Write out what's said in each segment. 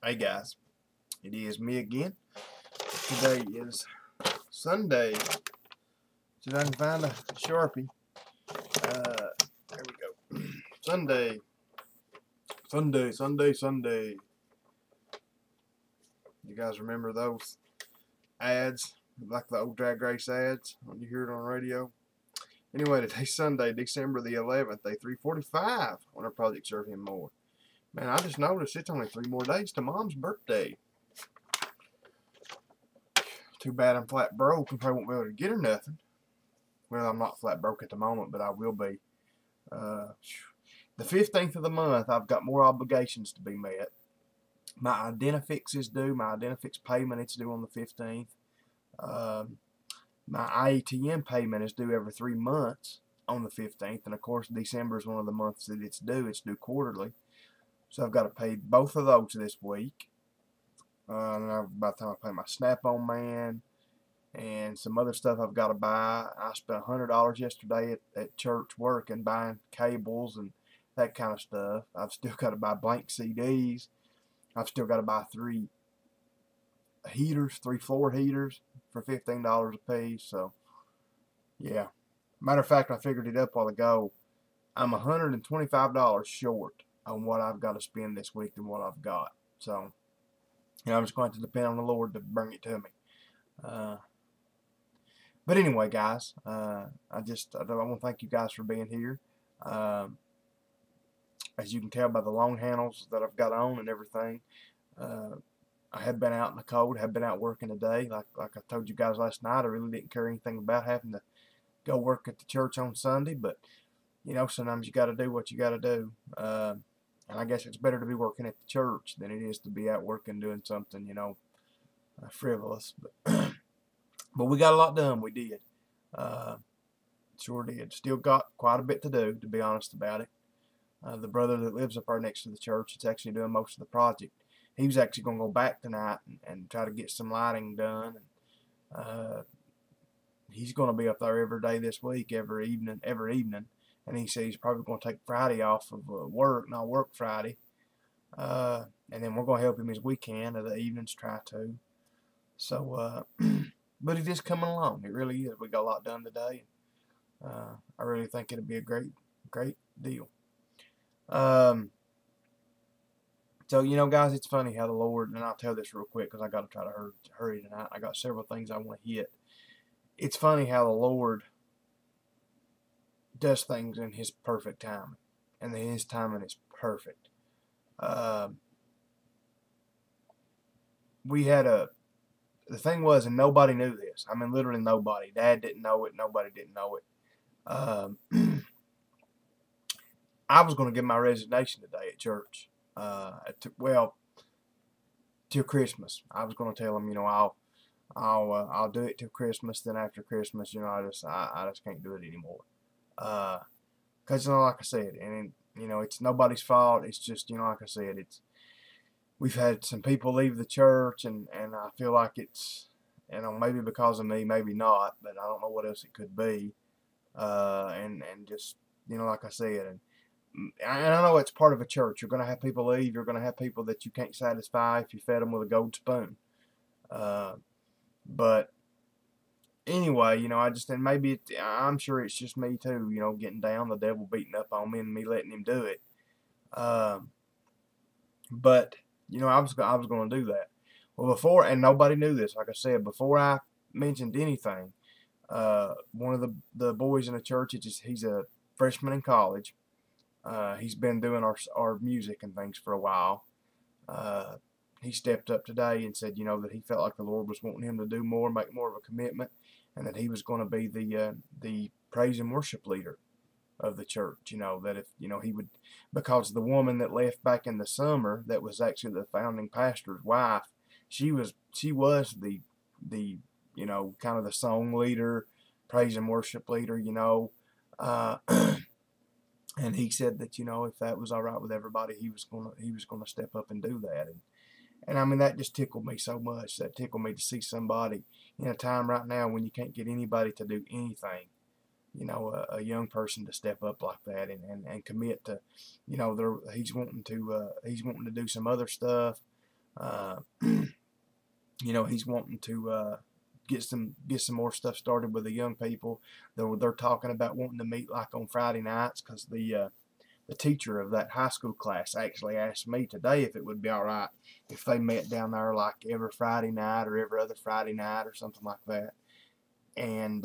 Hey guys, it is me again. Today is Sunday. See if I can find a Sharpie. There we go. Sunday. You guys remember those ads, like the old drag race ads when you hear it on radio? Anyway, today's Sunday, December the 11th, day 3:45 on our Project Serve Him More. Man, I just noticed it's only 3 more days to Mom's birthday. Too bad I'm flat broke and probably won't be able to get her nothing. Well, I'm not flat broke at the moment, but I will be. The 15th of the month, I've got more obligations to be met. My Identifix is due. My Identifix payment, it's due on the 15th. My IATM payment is due every 3 months on the 15th. And, of course, December is one of the months that it's due. It's due quarterly. So I've got to pay both of those this week. And by the time I pay my Snap-on Man and some other stuff I've got to buy. I spent $100 yesterday at church working, buying cables and that kind of stuff. I've still got to buy blank CDs. I've still got to buy 3 floor heaters for $15 a piece. So, yeah. Matter of fact, I figured it up a while ago. I'm $125 short on what I've got to spend this week than what I've got. So, I'm just going to depend on the Lord to bring it to me. But anyway, guys, I want to thank you guys for being here. As you can tell by the long handles that I've got on and everything, I have been out in the cold, have been out working today. Like I told you guys last night, I really didn't care anything about having to go work at the church on Sunday. But, sometimes you got to do what you got to do. And I guess it's better to be working at the church than it is to be out working doing something, frivolous. But we got a lot done. We did. Sure did. Still got quite a bit to do, to be honest about it. The brother that lives up there next to the church, it's actually doing most of the project. He was actually going to go back tonight and try to get some lighting done. He's going to be up there every day this week, every evening. And he said he's probably going to take Friday off of work, not work Friday. And then we're going to help him as we can, or the evenings try to. So, but it is coming along. It really is. We got a lot done today. I really think it'll be a great deal. So, guys, it's funny how the Lord, and I'll tell this real quick because I got to try to hurry tonight. I got several things I want to hit. It's funny how the Lord does things in His perfect timing, and His timing is perfect. The thing was, and nobody knew this. I mean, literally nobody. Dad didn't know it. Nobody didn't know it. I was going to give my resignation today at church. Till Christmas. I was going to tell them, I'll do it till Christmas. Then after Christmas, I just can't do it anymore. Because like I said, and it's nobody's fault. It's just like I said, we've had some people leave the church, and I feel like it's maybe because of me, maybe not, but I don't know what else it could be. And just like I said, and I know it's part of a church. You're going to have people leave. You're going to have people that you can't satisfy if you fed them with a gold spoon. But anyway, and maybe I'm sure it's just me too, getting down, the devil beating up on me and me letting him do it. But, I was going to do that. Well, and nobody knew this, like I said, before I mentioned anything, one of the boys in the church, he's a freshman in college. He's been doing our music and things for a while. He stepped up today and said, that he felt like the Lord was wanting him to do more, make more of a commitment, and that he was going to be the praise and worship leader of the church. That if he would, because the woman that left back in the summer, that was actually the founding pastor's wife, she was the kind of the song leader, praise and worship leader. And he said that if that was all right with everybody, he was gonna step up and do that. And I mean, that just tickled me so much. That tickled me to see somebody in a time right now when you can't get anybody to do anything, a young person to step up like that and commit to, he's wanting to do some other stuff. You know, he's wanting to get some more stuff started with the young people. They're talking about wanting to meet like on Friday nights, because the teacher of that high school class actually asked me today if it would be all right if they met down there like every Friday night or every other Friday night or something like that. And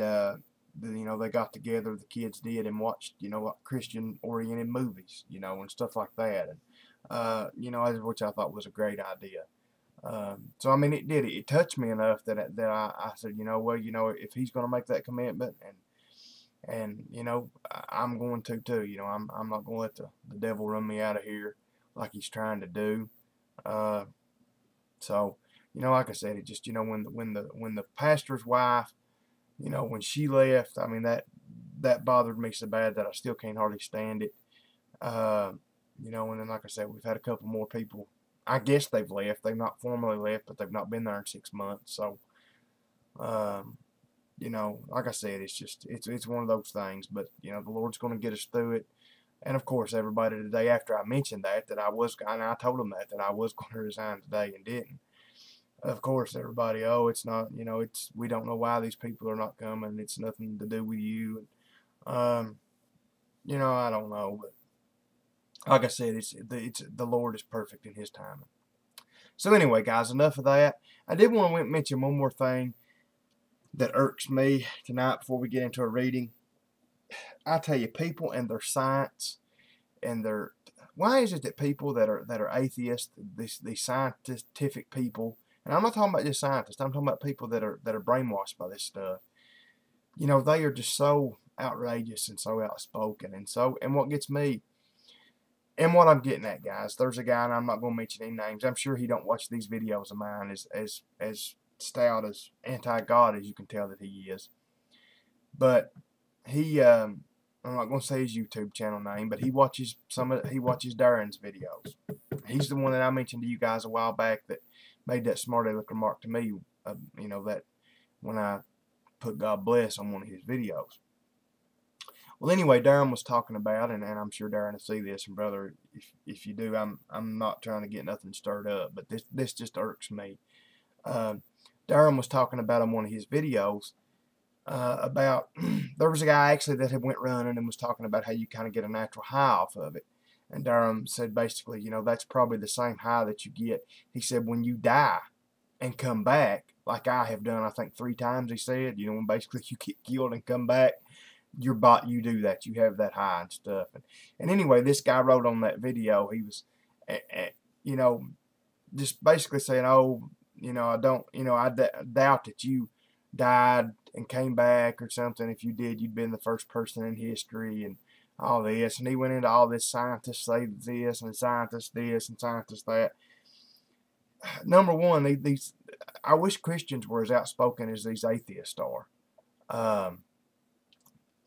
you know, they got together, the kids did, and watched, you know, Christian oriented movies, you know, and stuff like that. And you know, which I thought was a great idea. So I mean, it touched me enough that I said, you know, well, you know, if he's going to make that commitment, and you know, I'm going to too. You know, I'm not going to let the devil run me out of here like he's trying to do. So you know, like I said, it just, you know, when the pastor's wife, you know, when she left, I mean, that bothered me so bad that I still can't hardly stand it. You know, and then like I said, we've had a couple more people. I guess they've left. They've not formally left, but they've not been there in 6 months. So, you know, like I said, it's just it's one of those things. But you know, the Lord's going to get us through it. And of course, everybody today, after I mentioned that I was, and I told them that I was going to resign today and didn't. Of course, everybody, oh, it's not, you know, we don't know why these people are not coming. It's nothing to do with you. You know, I don't know, but like I said, it's the Lord is perfect in His timing. So anyway, guys, enough of that. I did want to mention one more thing that irks me tonight before we get into a reading. I tell you, people and their science and their, why is it that people that are atheists, these scientific people, and I'm not talking about just scientists, I'm talking about people that are brainwashed by this stuff. You know, they are just so outrageous and so outspoken, and what gets me, and what I'm getting at, guys, there's a guy, and I'm not going to mention any names. I'm sure he don't watch these videos of mine as stout, as anti-God as you can tell that he is. But he, I'm not going to say his YouTube channel name, but he watches Darren's videos. He's the one that I mentioned to you guys a while back that made that smart aleck remark to me. You know, that when I put God bless on one of his videos. Well, anyway, Darren was talking about, and I'm sure Darren will see this, and brother, if you do, I'm not trying to get nothing stirred up, but this just irks me. Darren was talking about on one of his videos about there was a guy actually that had went running and was talking about how you kind of get a natural high off of it. And Darren said basically, you know, that's probably the same high that you get. He said when you die and come back, like I have done, I think 3 times. He said, you know, when basically you get killed and come back, you do that, you have that high and stuff. And anyway, this guy wrote on that video, he was, you know, just basically saying, oh, you know, I doubt that you died and came back or something. If you did, you'd been the first person in history and all this. And he went into all this, scientists say this and scientists this and scientists that. Number one, I wish Christians were as outspoken as these atheists are.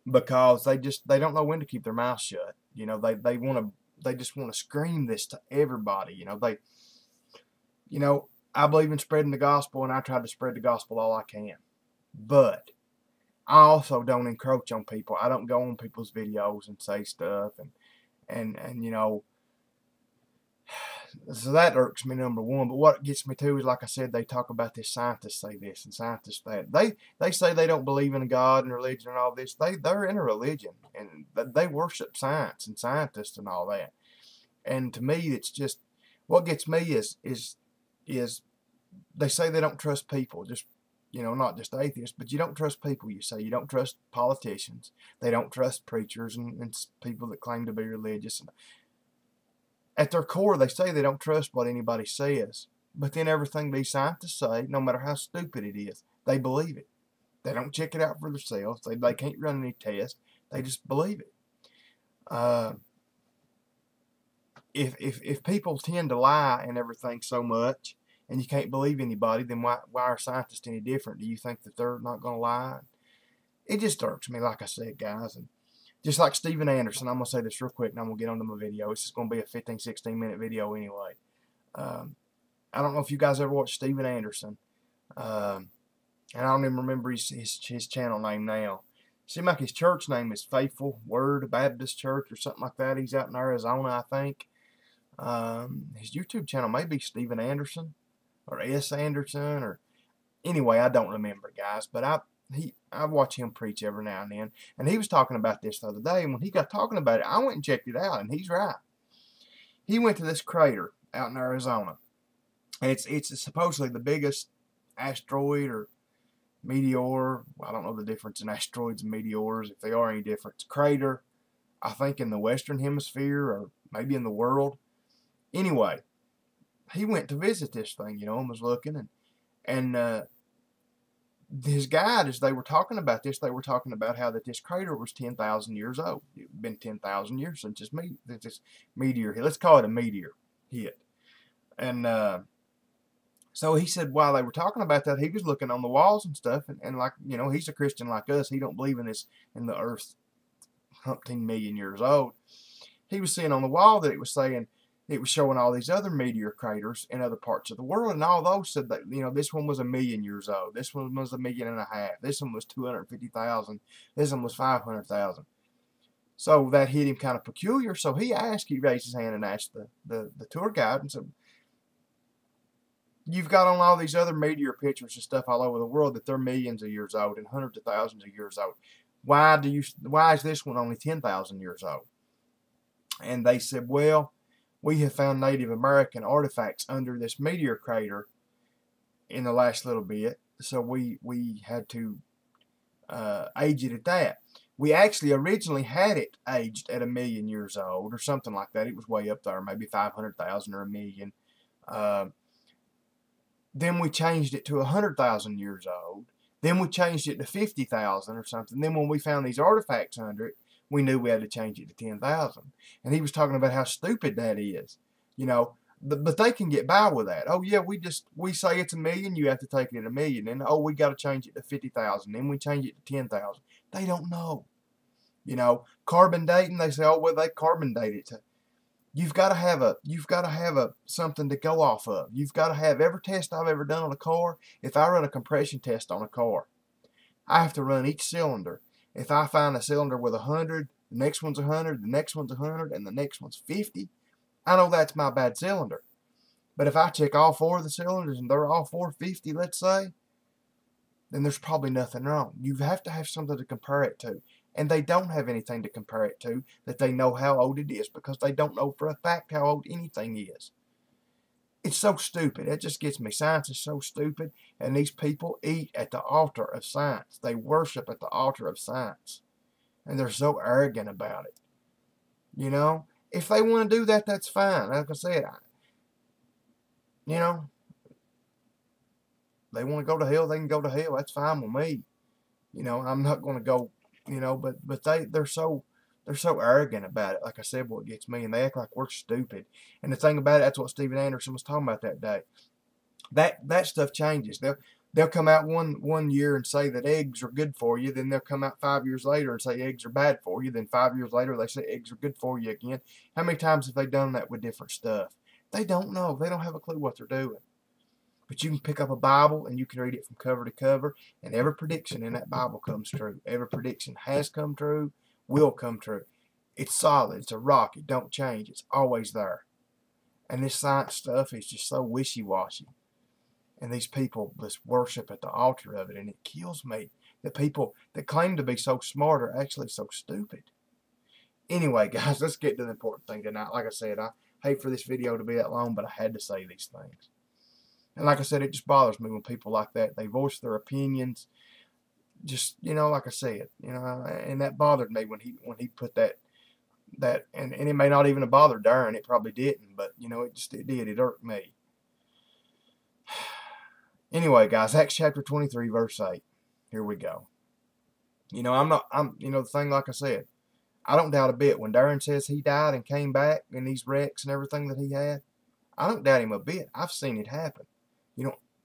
Because they don't know when to keep their mouth shut. You know, they just want to scream this to everybody. You know, I believe in spreading the gospel, and I try to spread the gospel all I can. But I also don't encroach on people. I don't go on people's videos and say stuff, and you know, so that irks me, number one. But what gets me too is, like I said, they talk about this, scientists say this and scientists that. They say they don't believe in God and religion and all this. They're in a religion, and they worship science and scientists and all that. And to me, it's just, what gets me is they say they don't trust people. Just, you know, not just atheists, but you don't trust people. You say you don't trust politicians. They don't trust preachers and people that claim to be religious. At their core, they say they don't trust what anybody says. But then everything these scientists say, no matter how stupid it is, they believe it. They don't check it out for themselves. They can't run any tests. They just believe it. If people tend to lie and everything so much, and you can't believe anybody, then why are scientists any different? Do you think that they're not going to lie? It just irks me, like I said, guys. And just like Steven Anderson, I'm going to say this real quick, and I'm going to get onto my video. This is going to be a 15, 16-minute video anyway. I don't know if you guys ever watched Steven Anderson. And I don't even remember his channel name now. It seems like his church name is Faithful Word Baptist Church or something like that. He's out in Arizona, I think. His YouTube channel may be Steven Anderson or S. Anderson, or anyway, I don't remember, guys. But I watch him preach every now and then, and he was talking about this the other day. And when he got talking about it, I went and checked it out, and he's right. He went to this crater out in Arizona, and it's supposedly the biggest asteroid or meteor. I don't know the difference in asteroids and meteors, if they are any difference. Crater, I think, in the Western Hemisphere or maybe in the world. Anyway, he went to visit this thing, and was looking, and his guide, as they were talking about this, they were talking about how that this crater was 10,000 years old. It's been 10,000 years since this meteor hit. Let's call it a meteor hit. And so he said while they were talking about that, he was looking on the walls and stuff, and like, he's a Christian like us. He don't believe in the earth 15 million years old. He was seeing on the wall that it was showing all these other meteor craters in other parts of the world, and all those said that, this one was 1,000,000 years old. This one was 1.5 million. This one was 250,000. This one was 500,000. So that hit him kind of peculiar. So he raised his hand and asked the tour guide and said, "You've got on all these other meteor pictures and stuff all over the world that they're millions of years old and hundreds of thousands of years old. Why is this one only 10,000 years old?" And they said, "Well, we have found Native American artifacts under this meteor crater in the last little bit, so we had to age it at that. We actually originally had it aged at 1,000,000 years old or something like that. It was way up there, maybe 500,000 or 1,000,000. Then we changed it to 100,000 years old. Then we changed it to 50,000 or something. Then when we found these artifacts under it, we knew we had to change it to 10,000. And he was talking about how stupid that is, But they can get by with that. Oh yeah, we say it's 1,000,000, you have to take it at 1,000,000, and oh, we got to change it to 50,000. Then we change it to 10,000. They don't know, Carbon dating. They say, oh well, they carbon date it. You've got to have a something to go off of. You've got to have every test I've ever done on a car. If I run a compression test on a car, I have to run each cylinder. If I find a cylinder with 100, the next one's 100, the next one's 100, and the next one's 50, I know that's my bad cylinder. But if I check all 4 of the cylinders and they're all 450, let's say, then there's probably nothing wrong. You have to have something to compare it to. And they don't have anything to compare it to that they know how old it is, because they don't know for a fact how old anything is. It's so stupid. It just gets me. Science is so stupid, and these people eat at the altar of science. They worship at the altar of science, and they're so arrogant about it. If they want to do that, that's fine. Like I said, they want to go to hell, they can go to hell. That's fine with me. I'm not going to go. But they're so arrogant about it. Like I said, what gets me, and they act like we're stupid. And the thing about it, that's what Steven Anderson was talking about that day. That stuff changes. They'll come out one year and say that eggs are good for you. Then they'll come out 5 years later and say eggs are bad for you. Then 5 years later they say eggs are good for you again. How many times have they done that with different stuff? They don't know. They don't have a clue what they're doing. But you can pick up a Bible and you can read it from cover to cover, and every prediction in that Bible comes true. Every prediction has come true, will come true. It's solid. It's a rock. It don't change. It's always there. And this science stuff is just so wishy-washy. And these people just worship at the altar of it, and it kills me that people that claim to be so smart are actually so stupid. Anyway, guys, let's get to the important thing tonight. Like I said, I hate for this video to be that long, but I had to say these things. And like I said, it just bothers me when people like that, they voice their opinions. Just, like I said, and that bothered me when he put that, and it may not even have bothered Darren. It probably didn't, but, it did. It irked me. Anyway, guys, Acts chapter 23, verse 8. Here we go. The thing, like I said, I don't doubt a bit. When Darren says he died and came back in these wrecks and everything that he had, I don't doubt him a bit. I've seen it happen.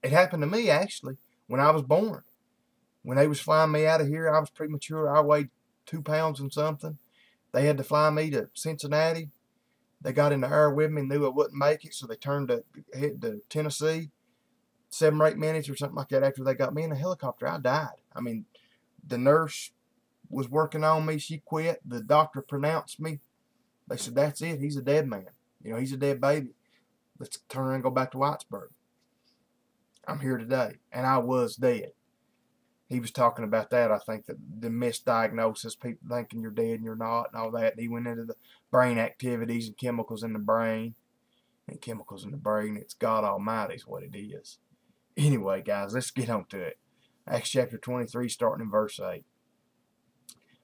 It happened to me, actually, when I was born. When they was flying me out of here, I was premature. I weighed 2 pounds and something. They had to fly me to Cincinnati. They got in the air with me and knew I wouldn't make it, so they turned to head to Tennessee. 7 or 8 minutes or something like that after they got me in a helicopter, I died. I mean, the nurse was working on me. She quit. The doctor pronounced me. They said, that's it. He's a dead man. You know, he's a dead baby. Let's turn around and go back to Whitesburg. I'm here today, and I was dead. He was talking about that. I think that the misdiagnosis, people thinking you're dead and you're not, and all that. And he went into the brain activities and chemicals in the brain. And chemicals in the brain, it's God Almighty is what it is. Anyway, guys, let's get on to it. Acts chapter 23, starting in verse 8.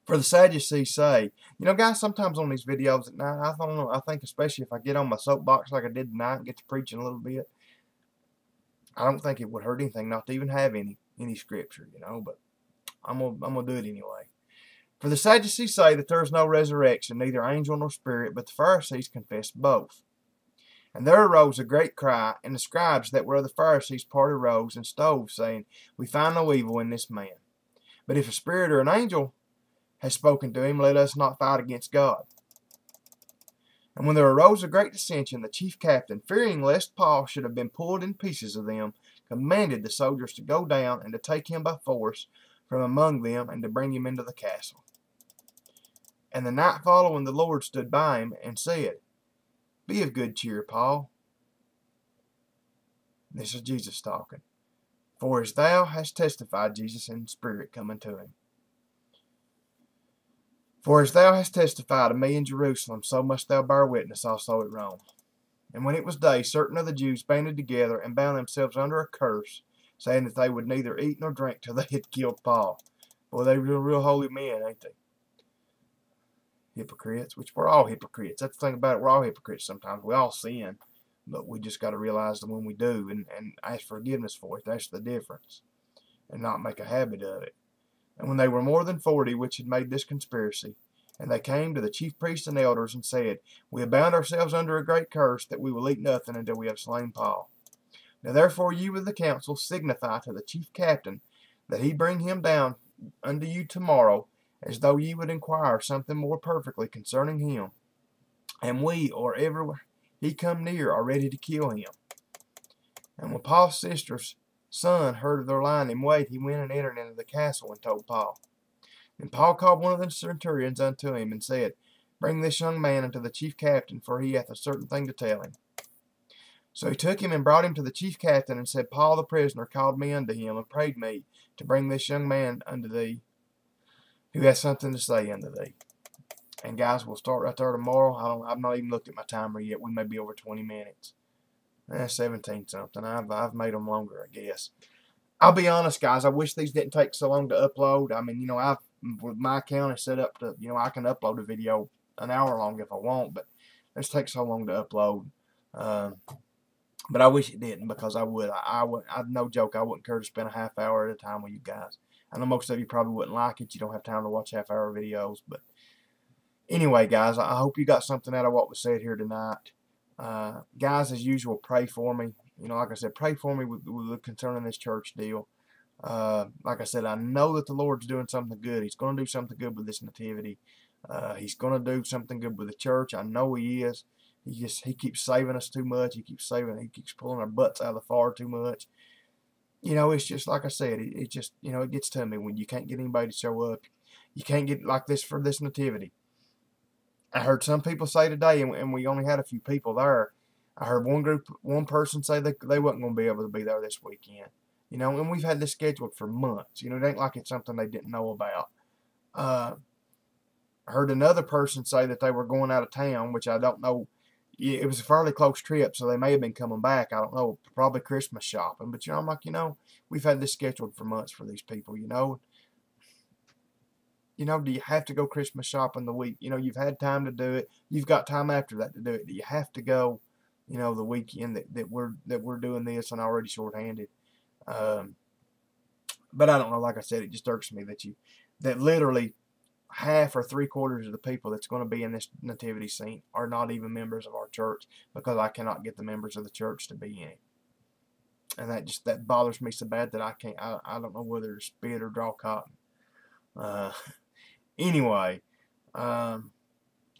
For the Sadducees say, you know, guys, sometimes on these videos at night, I don't know, I think especially if I get on my soapbox like I did tonight and get to preaching a little bit, I don't think it would hurt anything not to even have any scripture, you know, but I'm gonna do it anyway. For the Sadducees say that there is no resurrection, neither angel nor spirit, but the Pharisees confess both. And there arose a great cry, and the scribes that were of the Pharisees parted arose and stove, saying, We find no evil in this man. But if a spirit or an angel has spoken to him, let us not fight against God. And when there arose a great dissension, the chief captain, fearing lest Paul should have been pulled in pieces of them, commanded the soldiers to go down and to take him by force from among them and to bring him into the castle. And the night following the Lord stood by him and said, Be of good cheer, Paul. This is Jesus talking. For as thou hast testified, Jesus in spirit coming to him. For as thou hast testified of me in Jerusalem, so must thou bear witness also at Rome. And when it was day, certain of the Jews banded together and bound themselves under a curse, saying that they would neither eat nor drink till they had killed Paul. Boy, they were real holy men, ain't they? Hypocrites, which we're all hypocrites. That's the thing about it. We're all hypocrites sometimes. We all sin, but we just got to realize that when we do and ask forgiveness for it, that's the difference, and not make a habit of it. And when they were more than 40 which had made this conspiracy, and they came to the chief priests and elders and said, We have bound ourselves under a great curse, that we will eat nothing until we have slain Paul. Now therefore you with the council signify to the chief captain that he bring him down unto you tomorrow, as though ye would inquire something more perfectly concerning him. And we, or ever he come near, are ready to kill him. And when Paul's sister's son heard of their lying in wait, he went and entered into the castle and told Paul. And Paul called one of the centurions unto him and said, Bring this young man unto the chief captain, for he hath a certain thing to tell him. So he took him and brought him to the chief captain and said, Paul the prisoner called me unto him and prayed me to bring this young man unto thee, who has something to say unto thee. And guys, we'll start right there tomorrow. I've not even looked at my timer yet. We may be over 20 minutes. 17 something. I've made them longer, I guess. I'll be honest, guys. I wish these didn't take so long to upload. I mean, you know, with my account is set up to, you know, I can upload a video an hour long if I want, but this takes so long to upload. But I wish it didn't, because I would. No joke, I wouldn't care to spend a half hour at a time with you guys. I know most of you probably wouldn't like it. You don't have time to watch half-hour videos, but anyway, guys, I hope you got something out of what was said here tonight. Guys, as usual, pray for me. You know, like I said, pray for me with concerning this church deal. Like I said, I know that the Lord's doing something good. He's going to do something good with this nativity. He's going to do something good with the church. I know He is. He keeps saving us too much. He keeps pulling our butts out of the fire too much. You know, it's just like I said. It just, you know, it gets to me when you can't get anybody to show up. You can't get like this for this nativity. I heard some people say today, and we only had a few people there. I heard one person say they wasn't going to be able to be there this weekend. You know, and we've had this scheduled for months. You know, it ain't like it's something they didn't know about. I heard another person say that they were going out of town, which I don't know. It was a fairly close trip, so they may have been coming back. I don't know, probably Christmas shopping. But, you know, I'm like, you know, we've had this scheduled for months for these people, you know. You know, do you have to go Christmas shopping the week? You know, you've had time to do it. You've got time after that to do it. Do you have to go, you know, the weekend that we're doing this and already shorthanded? But I don't know. Like I said, it just irks me that literally half or 3/4 of the people that's going to be in this nativity scene are not even members of our church, because I cannot get the members of the church to be in it. And that bothers me so bad that I can't. I don't know whether to spit or draw cotton. Anyway, I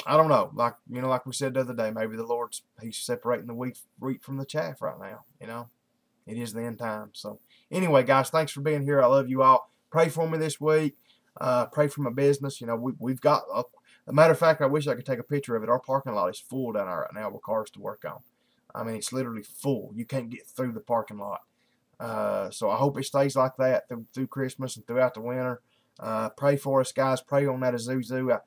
don't know. Like, you know, like we said the other day, maybe the He's separating the wheat from the chaff right now. You know, it is the end time. So anyway, guys, thanks for being here. I love you all. Pray for me this week. Pray for my business. You know, we've got As a matter of fact, I wish I could take a picture of it. Our parking lot is full down there right now with cars to work on. I mean, it's literally full. You can't get through the parking lot. So I hope it stays like that through Christmas and throughout the winter. Pray for us, guys. Pray on that Azuzu. I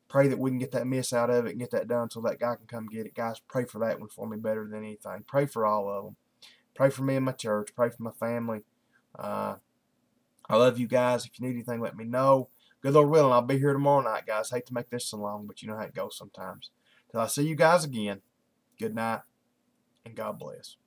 pray that we can get that miss out of it and get that done so that guy can come get it. Guys, pray for that one for me better than anything. Pray for all of them. Pray for me and my church. Pray for my family. I love you guys. If you need anything, let me know. Good Lord willing, I'll be here tomorrow night, guys. Hate to make this so long, but you know how it goes sometimes. Till I see you guys again, good night, and God bless.